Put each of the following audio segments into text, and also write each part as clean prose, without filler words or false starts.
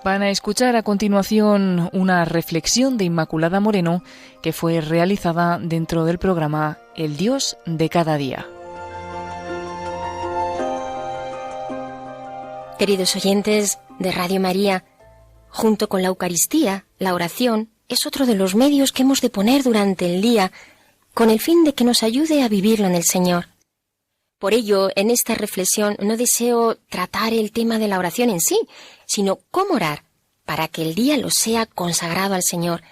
Van a escuchar a continuación una reflexión de Inmaculada Moreno que fue realizada dentro del programa El Dios de cada día. Queridos oyentes de Radio María, junto con la Eucaristía, la oración es otro de los medios que hemos de poner durante el día con el fin de que nos ayude a vivirlo en el Señor. Por ello, en esta reflexión no deseo tratar el tema de la oración en sí, sino cómo orar para que el día lo sea consagrado al Señor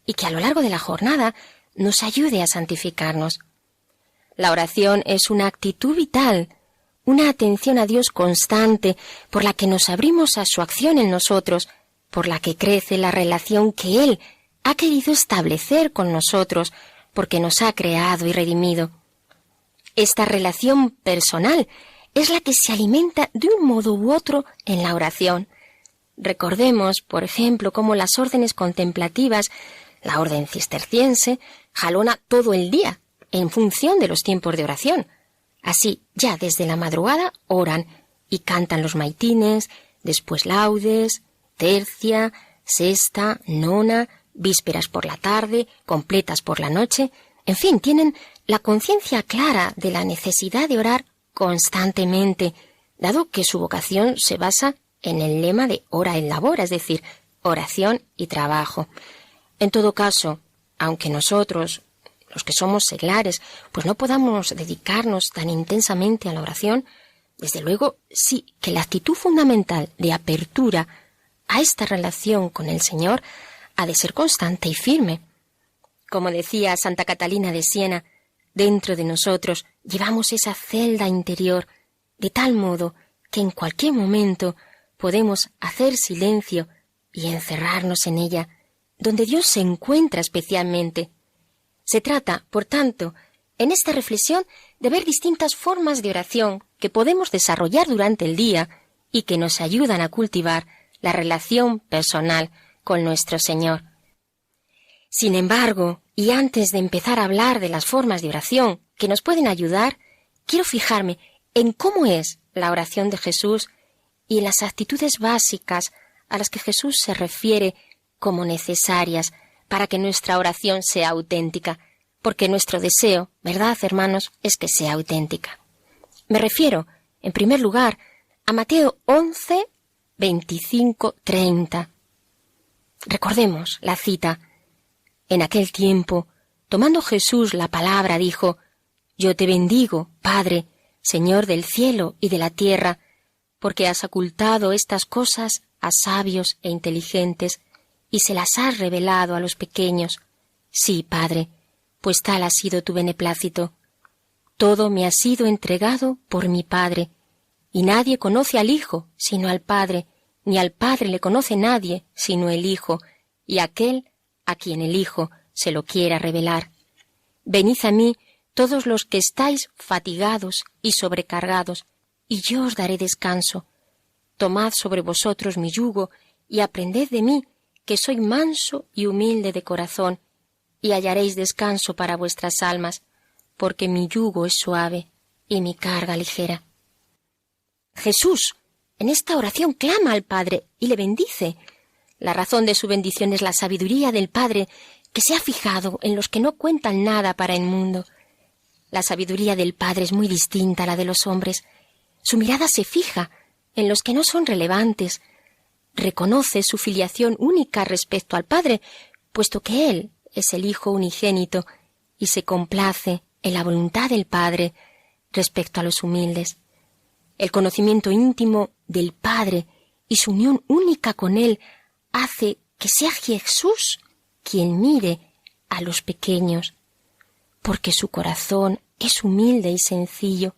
y que a lo largo de la jornada nos ayude a santificarnos. La oración es una actitud vital, una atención a Dios constante por la que nos abrimos a su acción en nosotros, por la que crece la relación que Él ha querido establecer con nosotros, porque nos ha creado y redimido. Esta relación personal es la que se alimenta de un modo u otro en la oración. Recordemos, por ejemplo, cómo las órdenes contemplativas, la orden cisterciense, jalona todo el día en función de los tiempos de oración. Así, ya desde la madrugada oran y cantan los maitines, después laudes, tercia, sexta, nona, vísperas por la tarde, completas por la noche. En fin, tienen la conciencia clara de la necesidad de orar constantemente, dado que su vocación se basa en el lema de ora et labora, es decir, oración y trabajo. En todo caso, aunque nosotros, los que somos seglares, pues no podamos dedicarnos tan intensamente a la oración, desde luego sí que la actitud fundamental de apertura a esta relación con el Señor ha de ser constante y firme. Como decía Santa Catalina de Siena, dentro de nosotros llevamos esa celda interior, de tal modo que en cualquier momento podemos hacer silencio y encerrarnos en ella, donde Dios se encuentra especialmente. Se trata, por tanto, en esta reflexión de ver distintas formas de oración que podemos desarrollar durante el día y que nos ayudan a cultivar la relación personal con nuestro Señor. Sin embargo, y antes de empezar a hablar de las formas de oración que nos pueden ayudar, quiero fijarme en cómo es la oración de Jesús y en las actitudes básicas a las que Jesús se refiere como necesarias para que nuestra oración sea auténtica, porque nuestro deseo, ¿verdad, hermanos?, es que sea auténtica. Me refiero, en primer lugar, a Mateo 11, 25, 30. Recordemos la cita. En aquel tiempo, tomando Jesús la palabra, dijo: «Yo te bendigo, Padre, Señor del cielo y de la tierra, porque has ocultado estas cosas a sabios e inteligentes y se las has revelado a los pequeños. Sí, Padre, pues tal ha sido tu beneplácito. Todo me ha sido entregado por mi Padre, y nadie conoce al Hijo sino al Padre, ni al Padre le conoce nadie sino el Hijo, y aquel a quien el Hijo se lo quiera revelar. Venid a mí todos los que estáis fatigados y sobrecargados, y yo os daré descanso. Tomad sobre vosotros mi yugo, y aprended de mí, que soy manso y humilde de corazón, y hallaréis descanso para vuestras almas, porque mi yugo es suave y mi carga ligera». Jesús, en esta oración, clama al Padre y le bendice. La razón de su bendición es la sabiduría del Padre, que se ha fijado en los que no cuentan nada para el mundo. La sabiduría del Padre es muy distinta a la de los hombres. Su mirada se fija en los que no son relevantes. Reconoce su filiación única respecto al Padre, puesto que Él es el Hijo unigénito, y se complace en la voluntad del Padre respecto a los humildes. El conocimiento íntimo del Padre y su unión única con Él hace que sea Jesús quien mire a los pequeños, porque su corazón es humilde y sencillo.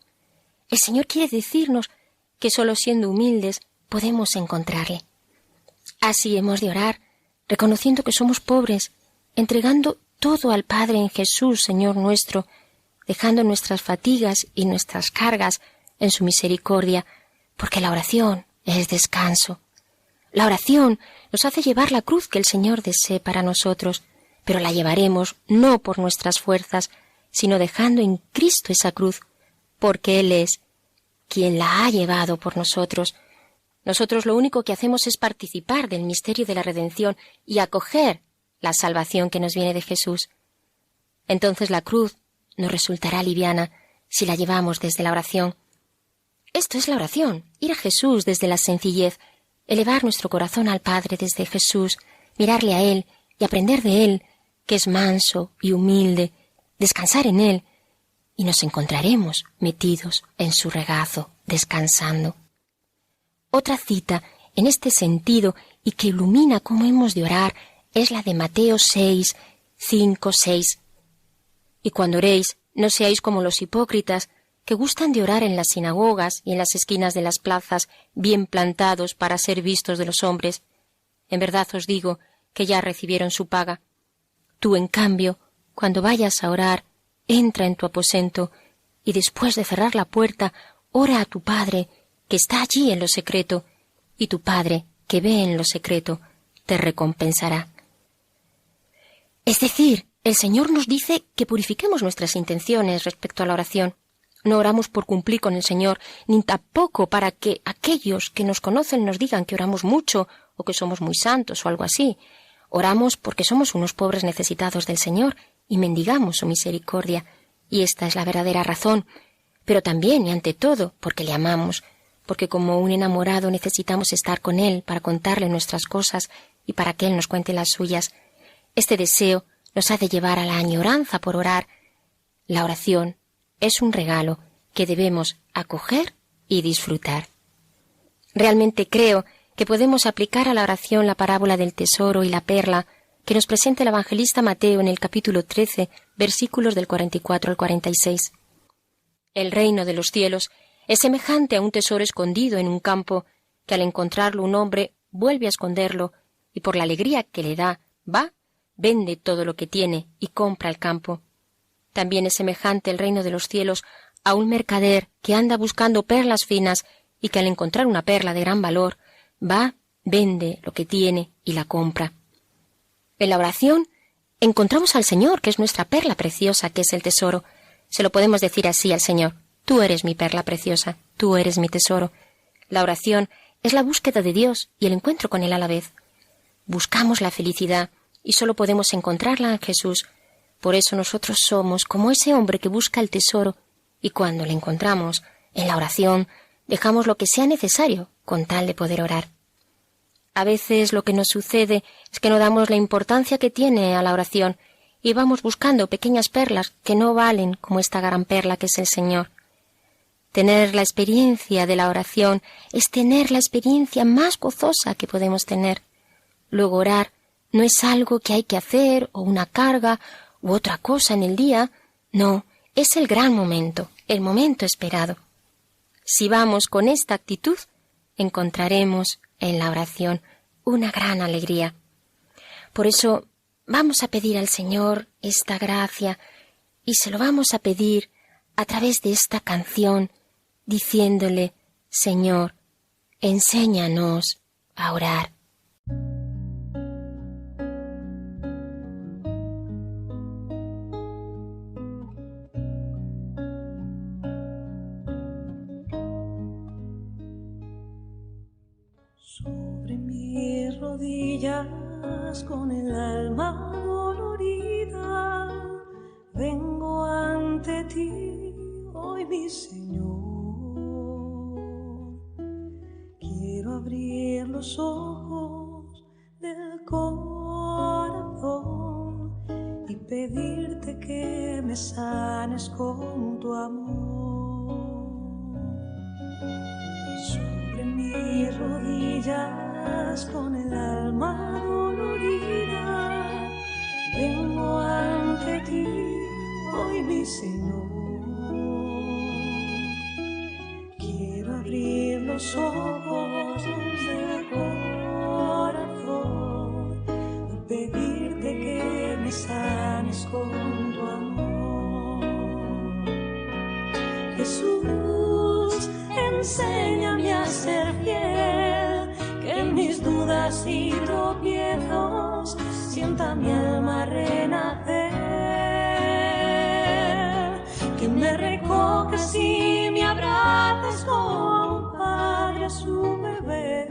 El Señor quiere decirnos que solo siendo humildes podemos encontrarle. Así hemos de orar, reconociendo que somos pobres, entregando todo al Padre en Jesús, Señor nuestro, dejando nuestras fatigas y nuestras cargas en su misericordia, porque la oración es descanso. La oración nos hace llevar la cruz que el Señor desee para nosotros, pero la llevaremos no por nuestras fuerzas, sino dejando en Cristo esa cruz, porque Él es quien la ha llevado por nosotros, Nosotros lo único que hacemos es participar del misterio de la redención y acoger la salvación que nos viene de Jesús. Entonces la cruz nos resultará liviana si la llevamos desde la oración. Esto es la oración, ir a Jesús desde la sencillez, elevar nuestro corazón al Padre desde Jesús, mirarle a Él y aprender de Él, que es manso y humilde, descansar en Él, y nos encontraremos metidos en su regazo, descansando. Otra cita en este sentido y que ilumina cómo hemos de orar es la de Mateo 6, 5, 6. Y cuando oréis, no seáis como los hipócritas, que gustan de orar en las sinagogas y en las esquinas de las plazas, bien plantados para ser vistos de los hombres. En verdad os digo que ya recibieron su paga. Tú, en cambio, cuando vayas a orar, entra en tu aposento y después de cerrar la puerta, ora a tu Padre, que está allí en lo secreto, y tu Padre, que ve en lo secreto, te recompensará. Es decir, el Señor nos dice que purifiquemos nuestras intenciones respecto a la oración. No oramos por cumplir con el Señor, ni tampoco para que aquellos que nos conocen nos digan que oramos mucho o que somos muy santos o algo así. Oramos porque somos unos pobres necesitados del Señor y mendigamos su misericordia. Y esta es la verdadera razón. Pero también y ante todo porque le amamos, porque como un enamorado necesitamos estar con Él para contarle nuestras cosas y para que Él nos cuente las suyas. Este deseo nos ha de llevar a la añoranza por orar. La oración es un regalo que debemos acoger y disfrutar. Realmente creo que podemos aplicar a la oración la parábola del tesoro y la perla que nos presenta el evangelista Mateo en el capítulo 13, versículos del 44 al 46. El reino de los cielos es semejante a un tesoro escondido en un campo que al encontrarlo un hombre vuelve a esconderlo y por la alegría que le da va, vende todo lo que tiene y compra el campo. También es semejante el reino de los cielos a un mercader que anda buscando perlas finas y que al encontrar una perla de gran valor, va, vende lo que tiene y la compra. En la oración encontramos al Señor, que es nuestra perla preciosa, que es el tesoro. Se lo podemos decir así al Señor: tú eres mi perla preciosa, tú eres mi tesoro. La oración es la búsqueda de Dios y el encuentro con Él a la vez. Buscamos la felicidad y solo podemos encontrarla en Jesús. Por eso nosotros somos como ese hombre que busca el tesoro y cuando le encontramos en la oración dejamos lo que sea necesario con tal de poder orar. A veces lo que nos sucede es que no damos la importancia que tiene a la oración y vamos buscando pequeñas perlas que no valen como esta gran perla que es el Señor. Tener la experiencia de la oración es tener la experiencia más gozosa que podemos tener. Luego orar no es algo que hay que hacer o una carga u otra cosa en el día, no, es el gran momento, el momento esperado. Si vamos con esta actitud, encontraremos en la oración una gran alegría. Por eso vamos a pedir al Señor esta gracia y se lo vamos a pedir a través de esta canción, diciéndole: Señor, enséñanos a orar. Sobre mis rodillas, con el alma dolorida, vengo ante ti hoy, mi Señor. Quiero abrir los ojos del corazón y pedirte que me sanes con tu amor. Sobre mis rodillas, con el alma dolorida, vengo ante ti hoy, mi Señor. Quiero abrir los ojos del corazón y pedirte que me sanes con tu amor. Jesús, enséñame a ser fiel, que en mis dudas y tropiezos sienta mi alma renacer, que me recojas y me abraces como un padre a su bebé.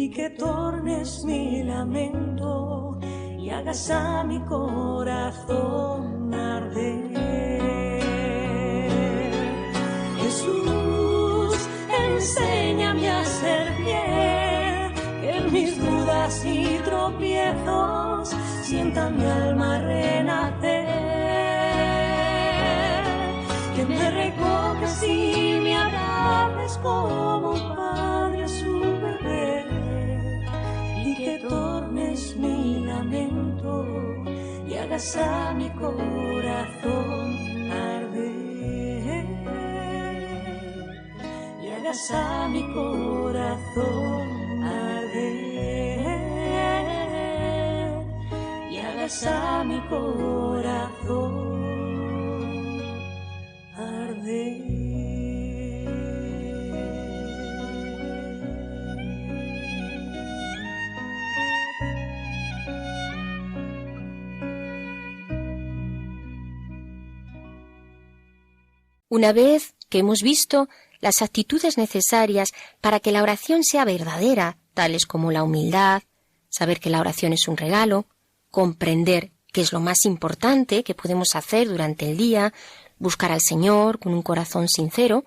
y que tornes mi lamento y hagas a mi corazón arder. Jesús, enséñame a ser fiel, que en mis dudas y tropiezos sienta mi alma renacer, que me recojas y me abraces como un padre a su bebé, y que tornes mi lamento y hagas a mi corazón arder, y hagas a mi corazón arder, y hagas a mi corazón arder. Una vez que hemos visto las actitudes necesarias para que la oración sea verdadera, tales como la humildad, saber que la oración es un regalo, comprender que es lo más importante que podemos hacer durante el día, buscar al Señor con un corazón sincero,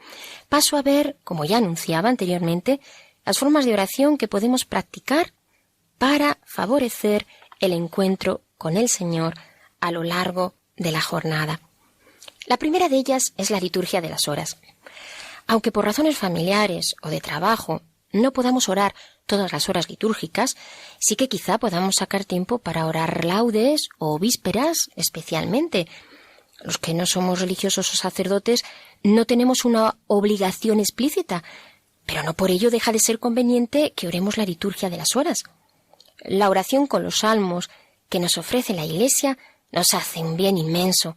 paso a ver, como ya anunciaba anteriormente, las formas de oración que podemos practicar para favorecer el encuentro con el Señor a lo largo de la jornada. La primera de ellas es la liturgia de las horas. Aunque por razones familiares o de trabajo no podamos orar todas las horas litúrgicas, sí que quizá podamos sacar tiempo para orar laudes o vísperas especialmente. Los que no somos religiosos o sacerdotes no tenemos una obligación explícita, pero no por ello deja de ser conveniente que oremos la liturgia de las horas. La oración con los salmos que nos ofrece la Iglesia nos hace un bien inmenso.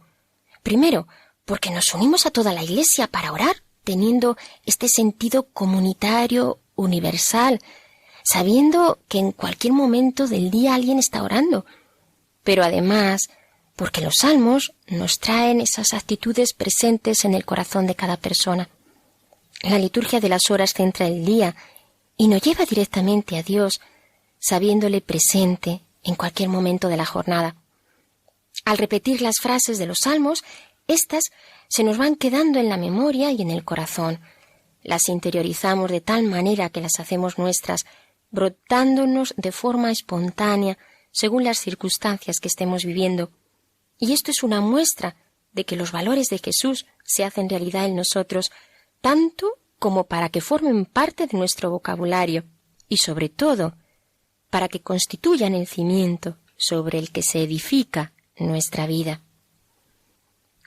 Primero, porque nos unimos a toda la Iglesia para orar, teniendo este sentido comunitario, universal, sabiendo que en cualquier momento del día alguien está orando. Pero además, porque los salmos nos traen esas actitudes presentes en el corazón de cada persona. La liturgia de las horas centra el día y nos lleva directamente a Dios, sabiéndole presente en cualquier momento de la jornada. Al repetir las frases de los salmos, estas se nos van quedando en la memoria y en el corazón. Las interiorizamos de tal manera que las hacemos nuestras, brotándonos de forma espontánea según las circunstancias que estemos viviendo. Y esto es una muestra de que los valores de Jesús se hacen realidad en nosotros, tanto como para que formen parte de nuestro vocabulario y, sobre todo, para que constituyan el cimiento sobre el que se edifica nuestra vida.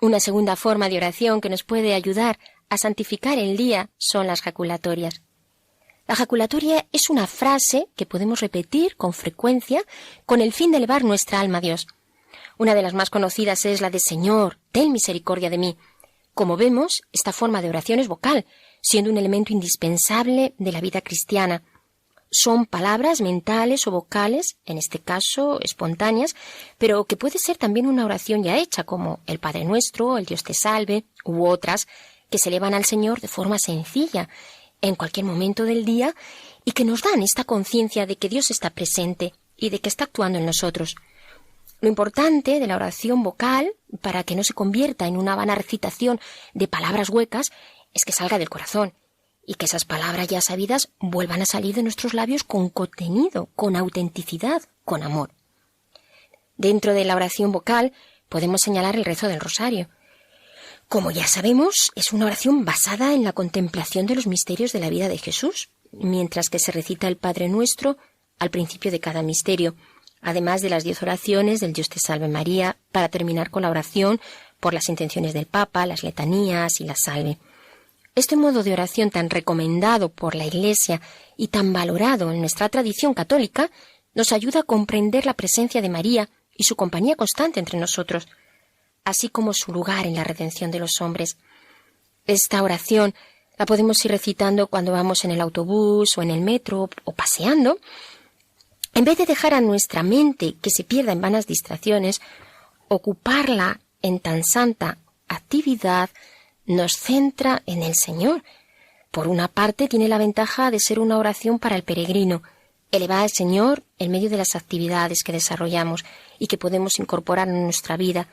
Una segunda forma de oración que nos puede ayudar a santificar el día son las jaculatorias. La jaculatoria es una frase que podemos repetir con frecuencia con el fin de elevar nuestra alma a Dios. Una de las más conocidas es la de Señor, ten misericordia de mí. Como vemos, esta forma de oración es vocal, siendo un elemento indispensable de la vida cristiana. Son palabras mentales o vocales, en este caso espontáneas, pero que puede ser también una oración ya hecha, como el Padre Nuestro, el Dios te salve, u otras, que se elevan al Señor de forma sencilla, en cualquier momento del día, y que nos dan esta conciencia de que Dios está presente y de que está actuando en nosotros. Lo importante de la oración vocal, para que no se convierta en una vana recitación de palabras huecas, es que salga del corazón, y que esas palabras ya sabidas vuelvan a salir de nuestros labios con contenido, con autenticidad, con amor. Dentro de la oración vocal podemos señalar el rezo del rosario. Como ya sabemos, es una oración basada en la contemplación de los misterios de la vida de Jesús, mientras que se recita el Padre Nuestro al principio de cada misterio, además de las 10 oraciones del Dios te salve María, para terminar con la oración por las intenciones del Papa, las letanías y la salve. Este modo de oración tan recomendado por la Iglesia y tan valorado en nuestra tradición católica nos ayuda a comprender la presencia de María y su compañía constante entre nosotros, así como su lugar en la redención de los hombres. Esta oración la podemos ir recitando cuando vamos en el autobús o en el metro o paseando. En vez de dejar a nuestra mente que se pierda en vanas distracciones, ocuparla en tan santa actividad nos centra en el Señor. Por una parte, tiene la ventaja de ser una oración para el peregrino, elevar al Señor en medio de las actividades que desarrollamos y que podemos incorporar en nuestra vida.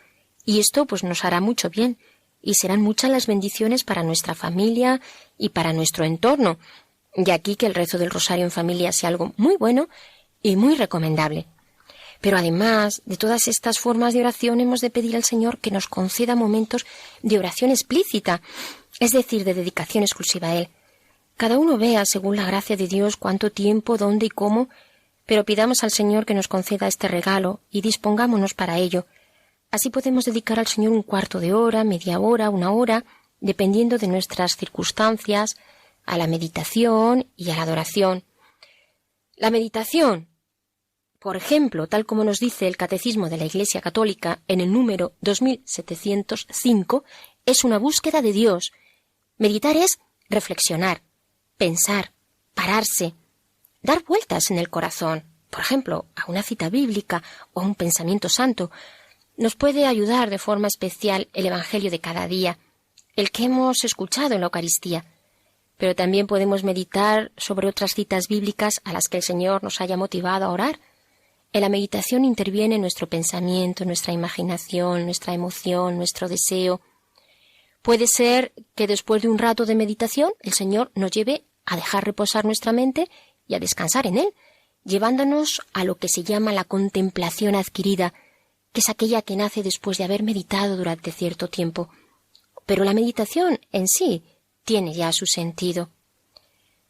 Y esto pues nos hará mucho bien y serán muchas las bendiciones para nuestra familia y para nuestro entorno. De aquí que el rezo del rosario en familia sea algo muy bueno y muy recomendable. Pero además de todas estas formas de oración hemos de pedir al Señor que nos conceda momentos de oración explícita, es decir, de dedicación exclusiva a Él. Cada uno vea, según la gracia de Dios, cuánto tiempo, dónde y cómo, pero pidamos al Señor que nos conceda este regalo y dispongámonos para ello. Así podemos dedicar al Señor un cuarto de hora, media hora, una hora, dependiendo de nuestras circunstancias, a la meditación y a la adoración. La meditación, por ejemplo, tal como nos dice el Catecismo de la Iglesia Católica en el número 2705, es una búsqueda de Dios. Meditar es reflexionar, pensar, pararse, dar vueltas en el corazón, por ejemplo, a una cita bíblica o a un pensamiento santo. Nos puede ayudar de forma especial el Evangelio de cada día, el que hemos escuchado en la Eucaristía. Pero también podemos meditar sobre otras citas bíblicas a las que el Señor nos haya motivado a orar. En la meditación interviene nuestro pensamiento, nuestra imaginación, nuestra emoción, nuestro deseo. Puede ser que después de un rato de meditación el Señor nos lleve a dejar reposar nuestra mente y a descansar en Él, llevándonos a lo que se llama la contemplación adquirida, que es aquella que nace después de haber meditado durante cierto tiempo. Pero la meditación en sí tiene ya su sentido.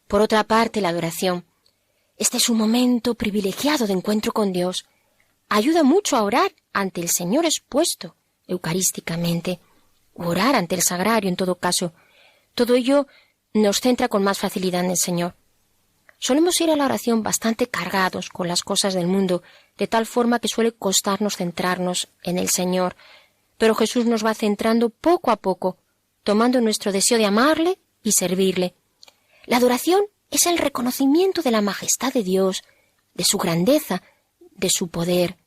Por otra parte, la adoración. Este es un momento privilegiado de encuentro con Dios. Ayuda mucho a orar ante el Señor expuesto eucarísticamente, o orar ante el sagrario en todo caso. Todo ello nos centra con más facilidad en el Señor. Solemos ir a la oración bastante cargados con las cosas del mundo, de tal forma que suele costarnos centrarnos en el Señor. Pero Jesús nos va centrando poco a poco, tomando nuestro deseo de amarle y servirle. La adoración es el reconocimiento de la majestad de Dios, de su grandeza, de su poder.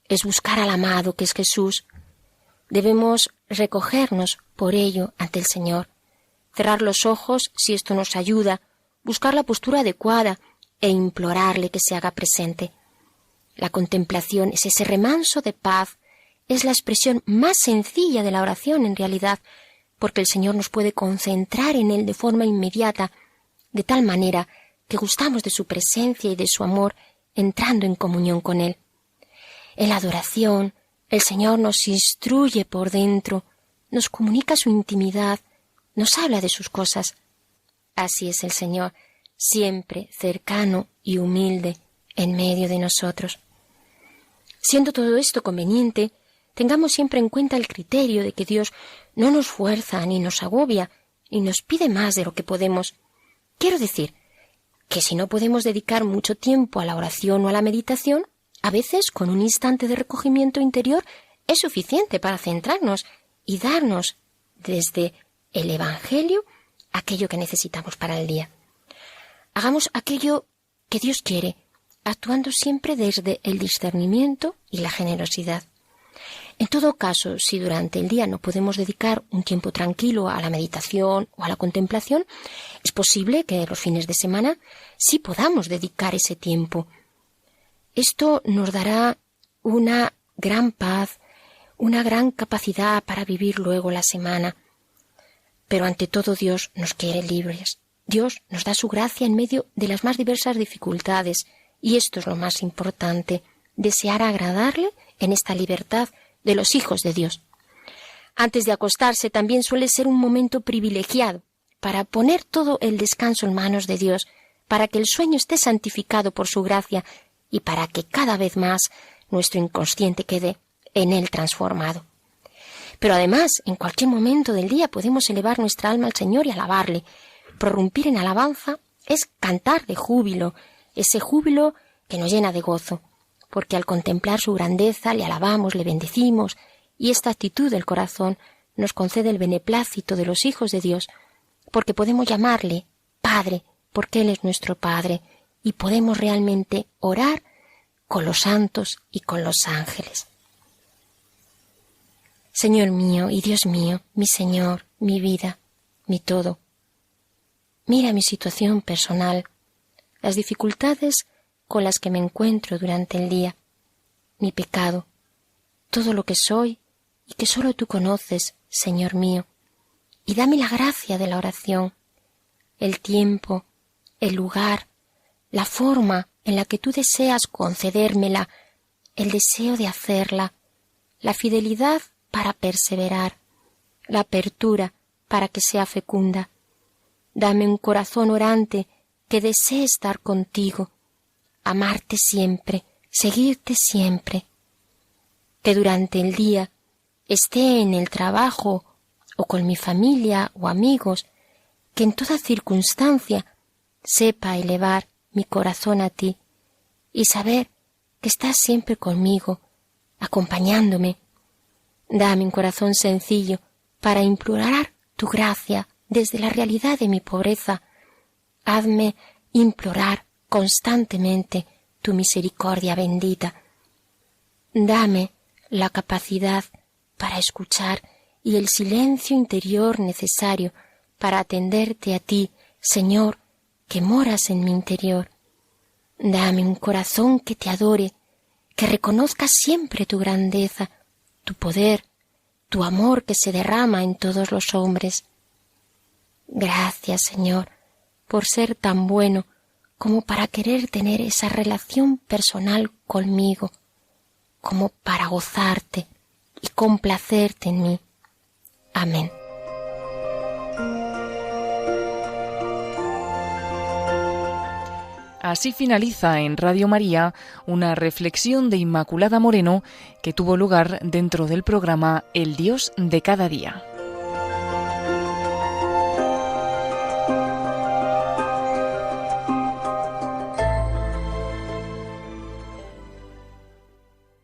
Es buscar al amado que es Jesús. Debemos recogernos por ello ante el Señor, cerrar los ojos si esto nos ayuda, buscar la postura adecuada e implorarle que se haga presente. La contemplación es ese remanso de paz, es la expresión más sencilla de la oración en realidad, porque el Señor nos puede concentrar en Él de forma inmediata, de tal manera que gustamos de su presencia y de su amor, entrando en comunión con Él. En la adoración, el Señor nos instruye por dentro, nos comunica su intimidad, nos habla de sus cosas. Así es el Señor, siempre cercano y humilde en medio de nosotros. Siendo todo esto conveniente, tengamos siempre en cuenta el criterio de que Dios no nos fuerza ni nos agobia, ni nos pide más de lo que podemos. Quiero decir que si no podemos dedicar mucho tiempo a la oración o a la meditación, a veces con un instante de recogimiento interior es suficiente para centrarnos y darnos desde el Evangelio aquello que necesitamos para el día. Hagamos aquello que Dios quiere, actuando siempre desde el discernimiento y la generosidad. En todo caso, si durante el día no podemos dedicar un tiempo tranquilo a la meditación o a la contemplación, es posible que los fines de semana sí podamos dedicar ese tiempo. Esto nos dará una gran paz, una gran capacidad para vivir luego la semana. Pero ante todo Dios nos quiere libres. Dios nos da su gracia en medio de las más diversas dificultades, y esto es lo más importante, desear agradarle en esta libertad de los hijos de Dios. Antes de acostarse también suele ser un momento privilegiado para poner todo el descanso en manos de Dios, para que el sueño esté santificado por su gracia y para que cada vez más nuestro inconsciente quede en él transformado. Pero además, en cualquier momento del día podemos elevar nuestra alma al Señor y alabarle. Prorrumpir en alabanza es cantar de júbilo, ese júbilo que nos llena de gozo, porque al contemplar su grandeza le alabamos, le bendecimos, y esta actitud del corazón nos concede el beneplácito de los hijos de Dios, porque podemos llamarle Padre, porque Él es nuestro Padre, y podemos realmente orar con los santos y con los ángeles. Señor mío y Dios mío, mi Señor, mi vida, mi todo. Mira mi situación personal, las dificultades con las que me encuentro durante el día, mi pecado, todo lo que soy y que solo tú conoces, Señor mío, y dame la gracia de la oración, el tiempo, el lugar, la forma en la que tú deseas concedérmela, el deseo de hacerla, la fidelidad para perseverar, la apertura para que sea fecunda. Dame un corazón orante que desee estar contigo, amarte siempre, seguirte siempre. Que durante el día esté en el trabajo o con mi familia o amigos, que en toda circunstancia sepa elevar mi corazón a ti y saber que estás siempre conmigo, acompañándome. Dame un corazón sencillo para implorar tu gracia desde la realidad de mi pobreza. Hazme implorar constantemente tu misericordia bendita. Dame la capacidad para escuchar y el silencio interior necesario para atenderte a ti, Señor, que moras en mi interior. Dame un corazón que te adore, que reconozca siempre tu grandeza, tu poder, tu amor que se derrama en todos los hombres. Gracias, Señor, por ser tan bueno como para querer tener esa relación personal conmigo, como para gozarte y complacerte en mí. Amén. Así finaliza en Radio María una reflexión de Inmaculada Moreno que tuvo lugar dentro del programa El Dios de cada día.